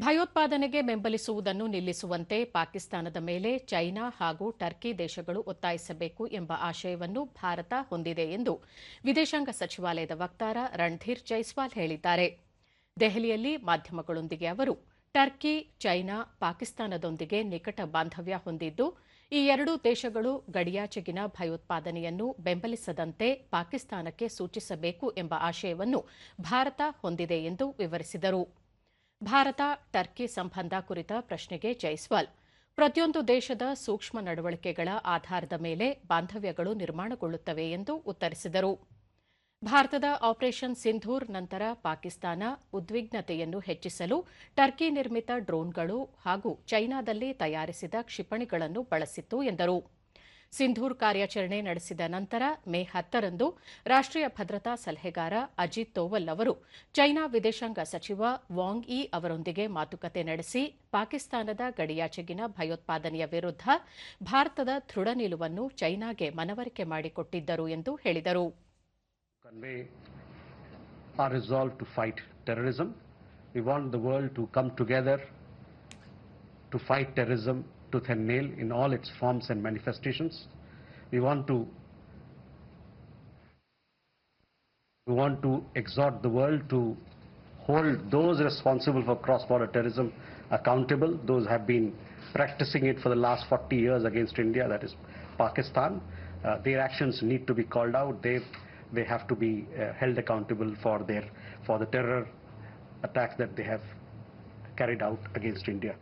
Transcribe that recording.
ಭಯೋತ್ಪಾದನೆಗೆ ಬೆಂಬಲಿಸುವುದನ್ನು ನಿಲ್ಲಿಸುವಂತೆ ಪಾಕಿಸ್ತಾನದ ಮೇಲೆ ಚೈನಾ ಹಾಗೂ ಟರ್ಕಿ ದೇಶಗಳು ಒತ್ತಾಯಿಸಬೇಕು ಎಂಬ ಆಶಯವನ್ನು ಭಾರತ ಹೊಂದಿದೆ ಎಂದು ವಿದೇಶಾಂಗ ಸಚಿವಾಲಯದ ವಕ್ತಾರ ರಣಧೀರ್ ಜೈಸ್ವಾಲ್ ಹೇಳಿದ್ದಾರೆ. ದೆಹಲಿಯಲ್ಲಿ ಮಾಧ್ಯಮಗಳೊಂದಿಗೆ ಅವರು, ಟರ್ಕಿ, ಚೈನಾ, ಪಾಕಿಸ್ತಾನದೊಂದಿಗೆ ನಿಕಟ ಬಾಂಧವ್ಯ ಹೊಂದಿದ್ದು, ಈ ಎರಡೂ ದೇಶಗಳು ಗಡಿಯಾಚೆಗಿನ ಭಯೋತ್ಪಾದನೆಯನ್ನು ಬೆಂಬಲಿಸದಂತೆ ಪಾಕಿಸ್ತಾನಕ್ಕೆ ಸೂಚಿಸಬೇಕು ಎಂಬ ಆಶಯವನ್ನು ಭಾರತ ಹೊಂದಿದೆ ಎಂದು ವಿವರಿಸಿದರು. ಭಾರತ ಟರ್ಕಿ ಸಂಬಂಧ ಕುರಿತ ಪ್ರಶ್ನೆಗೆ ಜೈಸ್ವಾಲ್, ಪ್ರತಿಯೊಂದು ದೇಶದ ಸೂಕ್ಷ್ಮ ನಡವಳಿಕೆಗಳ ಆಧಾರದ ಮೇಲೆ ಬಾಂಧವ್ಯಗಳು ನಿರ್ಮಾಣಗೊಳ್ಳುತ್ತವೆ ಎಂದು ಉತ್ತರಿಸಿದರು. ಭಾರತದ ಆಪರೇಷನ್ ಸಿಂಧೂರ್ ನಂತರ ಪಾಕಿಸ್ತಾನ ಉದ್ವಿಗ್ನತೆಯನ್ನು ಹೆಚ್ಚಿಸಲು ಟರ್ಕಿ ನಿರ್ಮಿತ ಡ್ರೋನ್ಗಳು ಹಾಗೂ ಚೈನಾದಲ್ಲಿ ತಯಾರಿಸಿದ ಕ್ಷಿಪಣಿಗಳನ್ನು ಬಳಸಿತ್ತು ಎಂದರು. ಸಿಂಧೂರ್ ಕಾರ್ಯಾಚರಣೆ ನಡೆಸಿದ ನಂತರ ಮೇ 10ರಂದು ರಾಷ್ಟ್ರೀಯ ಭದ್ರತಾ ಸಲಹೆಗಾರ ಅಜಿತ್ ದೋವಲ್ ಅವರು ಚೈನಾ ವಿದೇಶಾಂಗ ಸಚಿವ ವಾಂಗ್ ಯಿ ಅವರೊಂದಿಗೆ ಮಾತುಕತೆ ನಡೆಸಿ ಪಾಕಿಸ್ತಾನದ ಗಡಿಯಾಚೆಗಿನ ಭಯೋತ್ಪಾದನೆಯ ವಿರುದ್ಧ ಭಾರತದ ದೃಢ ನಿಲುವನ್ನು ಚೈನಾಗೆ ಮನವರಿಕೆ ಮಾಡಿಕೊಟ್ಟಿದ್ದರು ಎಂದು ಹೇಳಿದರು. Convey our resolve to fight terrorism. We want the world to come together to fight terrorism tooth and nail in all its forms and manifestations. We want to exhort the world to hold those responsible for cross-border terrorism accountable. Those have been practicing it for the last 40 years against India, that is Pakistan. Their actions need to be called out. They have to be held accountable for the terror attacks that they have carried out against India.